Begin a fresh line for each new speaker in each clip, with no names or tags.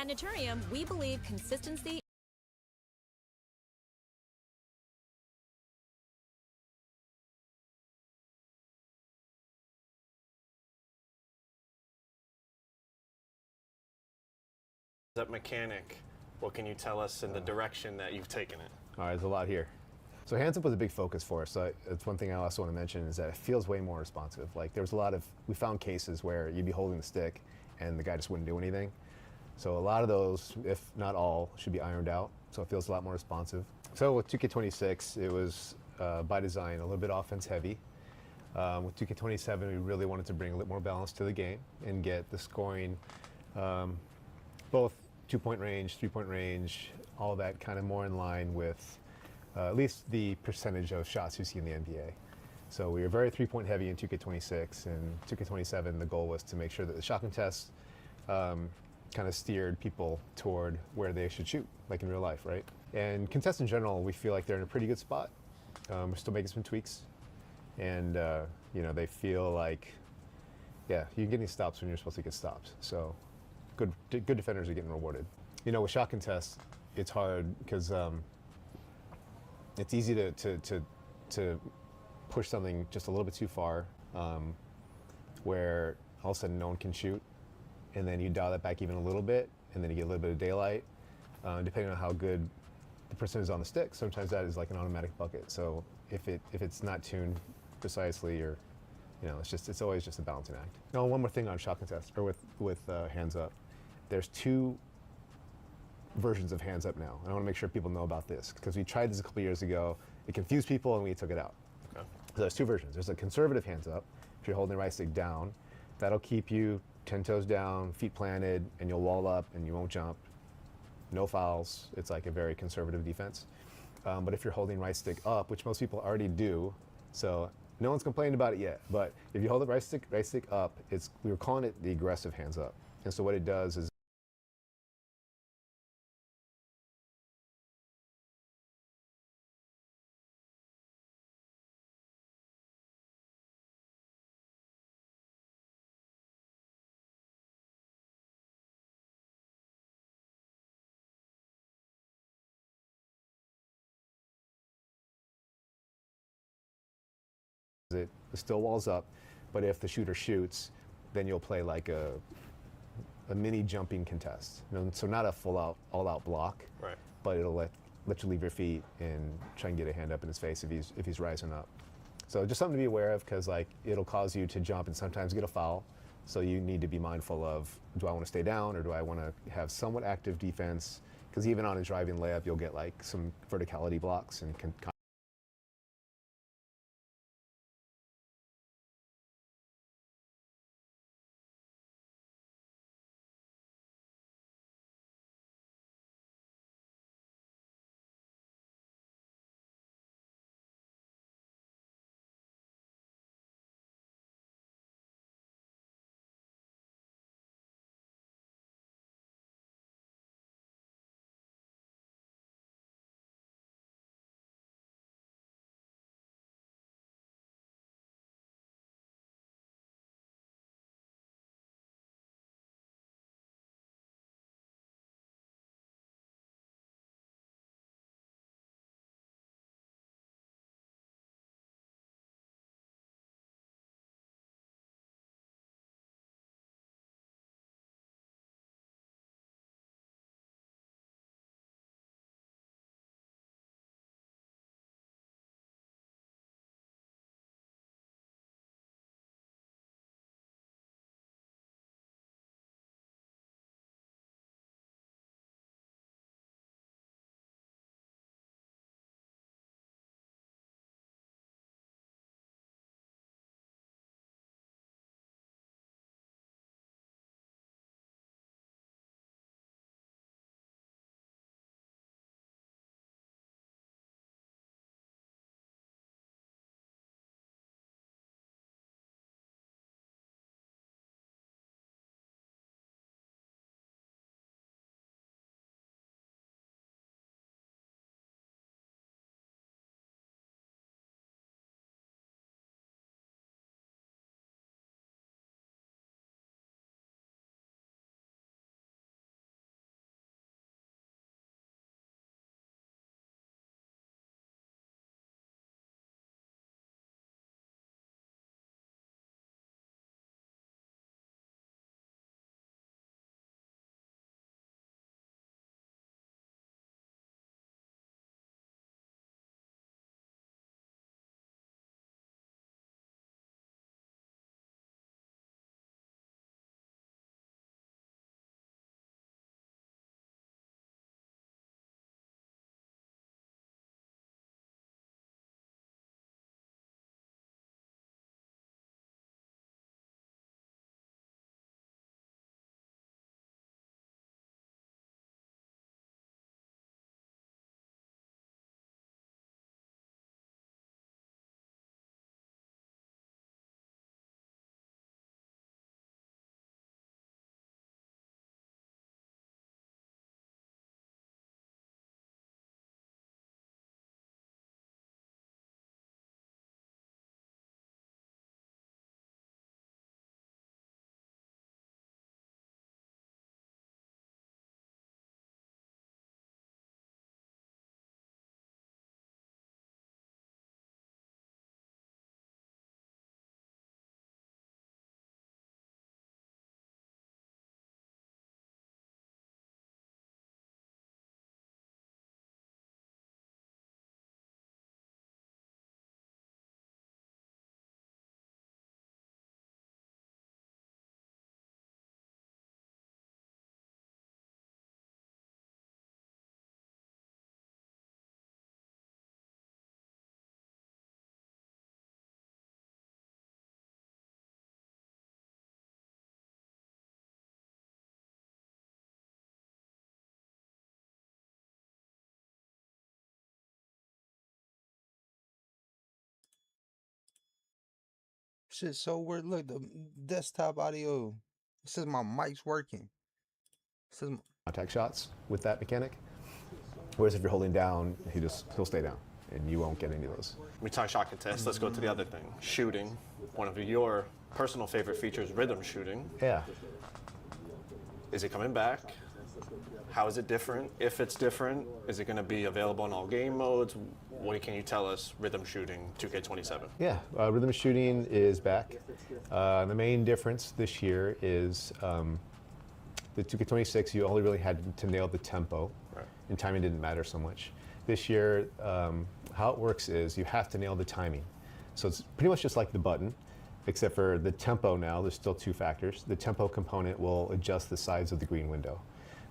At Naturium, we believe consistency
That mechanic, what can you tell us in the direction that you've taken it?
All right, there's a lot here. So hands up was a big focus for us. So it's one thing I also want to mention is that it feels way more responsive. Like there was a lot of, we found cases where you'd be holding the stick and the guy just wouldn't do anything. So a lot of those, if not all, should be ironed out. So it feels a lot more responsive. So with 2K26, it was by design a little bit offense heavy. With 2K27, we really wanted to bring a little more balance to the game and get the scoring, both 2-point range, 3-point range, all that kind of more in line with at least the percentage of shots you see in the NBA. So we were very 3-point heavy in 2K26, and 2K27, the goal was to make sure that the shot contest kind of steered people toward where they should shoot, like in real life, right? And contests in general, we feel like they're in a pretty good spot. We're still making some tweaks, and you know, they feel like, yeah, you're getting stops when you're supposed to get stops. So good defenders are getting rewarded. You know, with shot contests, it's hard because it's easy to push something just a little bit too far, where all of a sudden no one can shoot, and then you dial that back even a little bit, and then you get a little bit of daylight. Depending on how good the person is on the stick, sometimes that is like an automatic bucket. So if it's not tuned precisely, or you know, it's always just a balancing act. Now, one more thing on shot contest or with hands up. There's two versions of hands up now. And I want to make sure people know about this because we tried this a couple years ago. It confused people and we took it out.
Okay.
So there's two versions. There's a conservative hands up. If you're holding the right stick down, that'll keep you 10 toes down, feet planted, and you'll wall up and you won't jump. No fouls. It's like a very conservative defense. But if you're holding right stick up, which most people already do, so no one's complained about it yet, but if you hold the right stick up, we were calling it the aggressive hands up. And so what it does is it still walls up, but if the shooter shoots, then you'll play like a mini jumping contest. You know, so not a full out, all out block,
Right.
but it'll let you leave your feet and try and get a hand up in his face if he's rising up. So just something to be aware of because like it'll cause you to jump and sometimes get a foul. So you need to be mindful of, do I want to stay down or do I want to have somewhat active defense? Because even on a driving layup, you'll get like some verticality blocks and can
Shit, so weird. Look, the desktop audio. It says my mic's working. It says
Contact shots with that mechanic. Whereas if you're holding down, he'll stay down, and you won't get any of those.
We talk shot contest. Let's go to the other thing. Shooting. One of your personal favorite features, rhythm shooting.
Yeah.
Is it coming back? How is it different? If it's different, is it going to be available in all game modes? What can you tell us, rhythm shooting 2K27?
Yeah, rhythm shooting is back. The main difference this year is the 2K26, you only really had to nail the tempo,
Right.
and timing didn't matter so much. This year, how it works is you have to nail the timing. So it's pretty much just like the button, except for the tempo now, there's still two factors. The tempo component will adjust the size of the green window.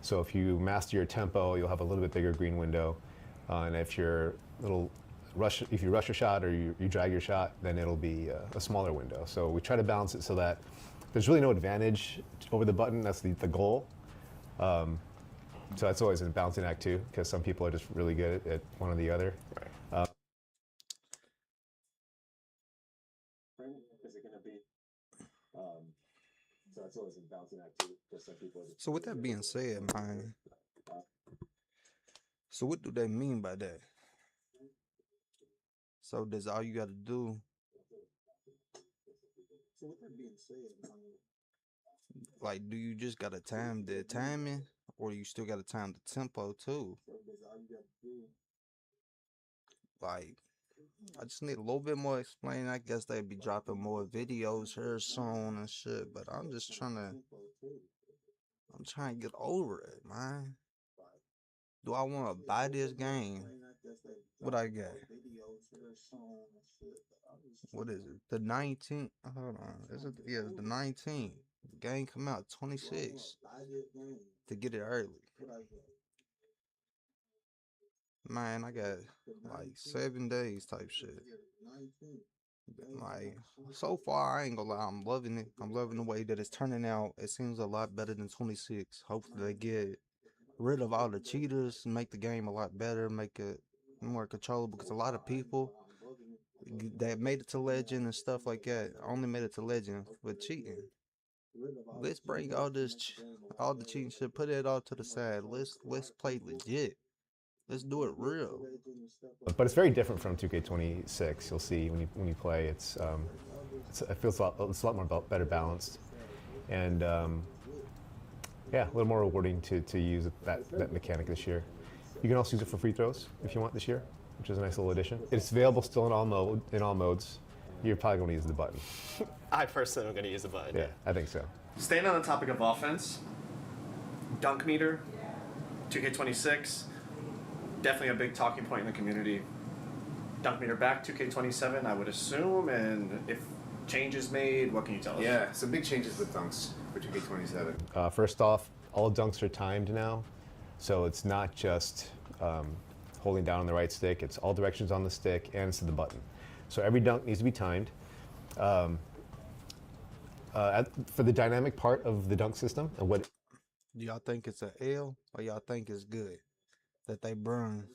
So if you master your tempo, you'll have a little bit bigger green window. And if you're if you rush your shot or you drag your shot, then it'll be a smaller window. So we try to balance it so that there's really no advantage over the button. That's the goal. So that's always a balancing act too, because some people are just really good at one or the other.
Right. Is it going to be? So that's always a balancing act too, because some people are just.
So with that being said, man. So what do they mean by that? So does all you got to do? So with that being said, man. Like, do you just got to time the timing, or you still got to time the tempo too? Like, I just need a little bit more explaining. I guess they'd be dropping more videos here soon and shit, but I'm trying to get over it, man. Do I want to buy this game? What I got? What is it? The 19th? Hold on. Is it? Yeah, the 19th. The game come out 26 to get it early. Man, I got like 7 days type shit. Like, so far, I ain't gonna lie, I'm loving it. I'm loving the way that it's turning out. It seems a lot better than 26. Hopefully they get rid of all the cheaters and make the game a lot better, make it more controllable, because a lot of people that made it to legend and stuff like that only made it to legend for cheating. Let's bring all the cheating shit, put it all to the side. Let's play legit. Let's do it real.
But it's very different from 2K26. You'll see when you play, it feels it's a lot more better balanced, and yeah, a little more rewarding to use that mechanic this year. You can also use it for free throws if you want this year, which is a nice little addition. It's available still in all modes. You're probably going to use the button.
I personally am going to use the button.
Yeah, I think so.
Staying on the topic of offense, dunk meter, 2K26, definitely a big talking point in the community. Dunk meter back, 2K27, I would assume, and if changes made, what can you tell us?
Yeah, some big changes with dunks for 2K27.
First off, all dunks are timed now, so it's not just holding down on the right stick. It's all directions on the stick and it's to the button. So every dunk needs to be timed. For the dynamic part of the dunk system, and what
Do y'all think it's an L, or y'all think it's good that they burn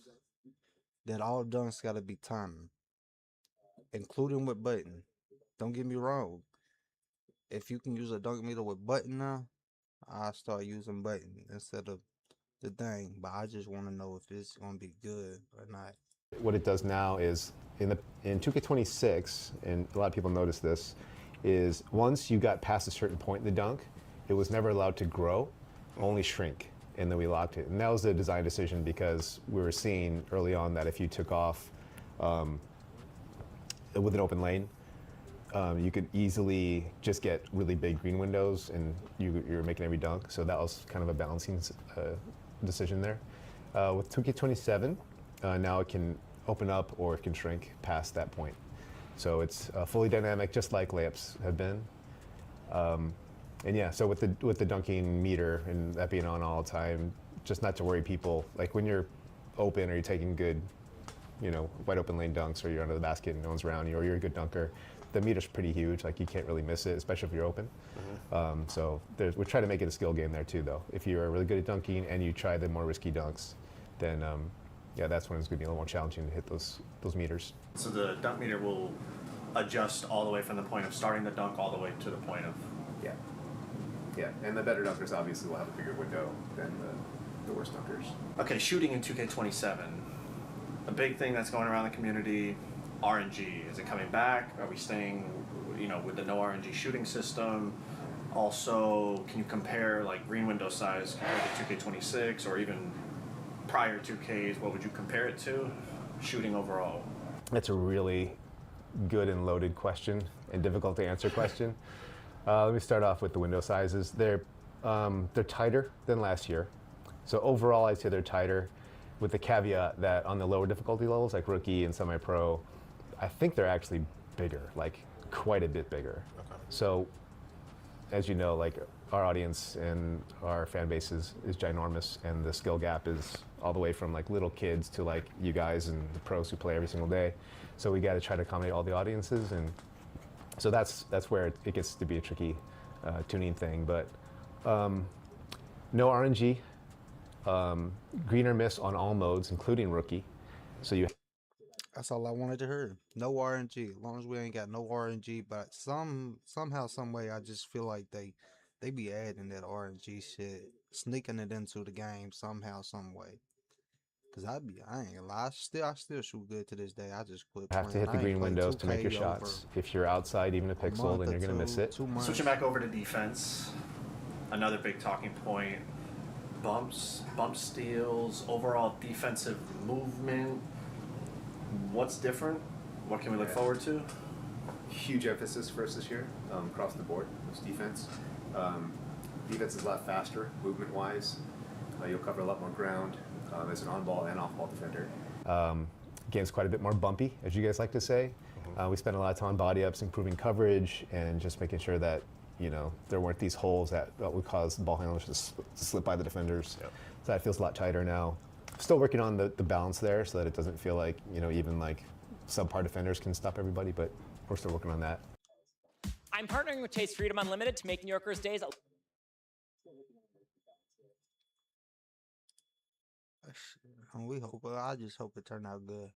that all dunks gotta be timed, including with button? Don't get me wrong. If you can use a dunk meter with button now, I'll start using button instead of the thing. But I just want to know if it's gonna be good or not.
what it does now is in 2K26, and a lot of people notice this, is once you got past a certain point in the dunk, it was never allowed to grow, only shrink, and then we locked it. And that was a design decision because we were seeing early on that if you took off with an open lane, you could easily just get really big green windows and you're making every dunk. So that was kind of a balancing decision there. With 2K27, now it can open up or it can shrink past that point. So it's fully dynamic, just like layups have been. And yeah, so with the dunking meter and that being on all the time, just not to worry people, like when you're open or you're taking good, wide open lane dunks, or you're under the basket and no one's around you, or you're a good dunker, the meter's pretty huge. Like you can't really miss it, especially if you're open. Mm-hmm. So we try to make it a skill game there too, though. If you're really good at dunking and you try the more risky dunks, then yeah, that's when it's going to be a little more challenging to hit those meters.
So the dunk meter will adjust all the way from the point of starting the dunk all the way to the point of.
Yeah. Yeah, and the better dunkers obviously will have a bigger window than the worst dunkers.
Okay, shooting in 2K27. A big thing that's going around the community, RNG. Is it coming back? Are we staying, with the no RNG shooting system? Also, can you compare like green window size compared to 2K26 or even prior 2Ks? What would you compare it to? Shooting overall.
That's a really good and loaded question and difficult to answer question. Let me start off with the window sizes. They're tighter than last year. So overall, I'd say they're tighter, with the caveat that on the lower difficulty levels, like rookie and semi-pro, I think they're actually bigger, like quite a bit bigger. Okay. So, as you know, like our audience and our fan base is ginormous, and the skill gap is all the way from like little kids to like you guys and the pros who play every single day. So we got to try to accommodate all the audiences, and so that's where it gets to be a tricky tuning thing. But no RNG, green or miss on all modes, including rookie. So you.
That's all I wanted to hear. No RNG. As long as we ain't got no RNG, but somehow, some way, I just feel like they be adding that RNG shit, sneaking it into the game somehow, some way. Cause I ain't gonna lie, I still shoot good to this day. I just quit playing.
Have to hit the green windows to make your shots. If you're outside even a pixel, then you're gonna miss it.
Switching back over to defense, another big talking point: bumps, bump steals, overall defensive movement. What's different? What can we look forward to?
Huge emphasis for us this year across the board. It's defense. Defense is a lot faster, movement-wise. You'll cover a lot more ground as an on-ball and off-ball defender.
Game's quite a bit more bumpy, as you guys like to say. We spent a lot of time on body ups, improving coverage, and just making sure that there weren't these holes that would cause the ball handlers to slip by the defenders. Yep. So that feels a lot tighter now. Still working on the balance there so that it doesn't feel like even like subpar defenders can stop everybody, but we're still working on that.
I'm partnering with Taste Freedom Unlimited to make New Yorkers' days.
I just hope it turned out good.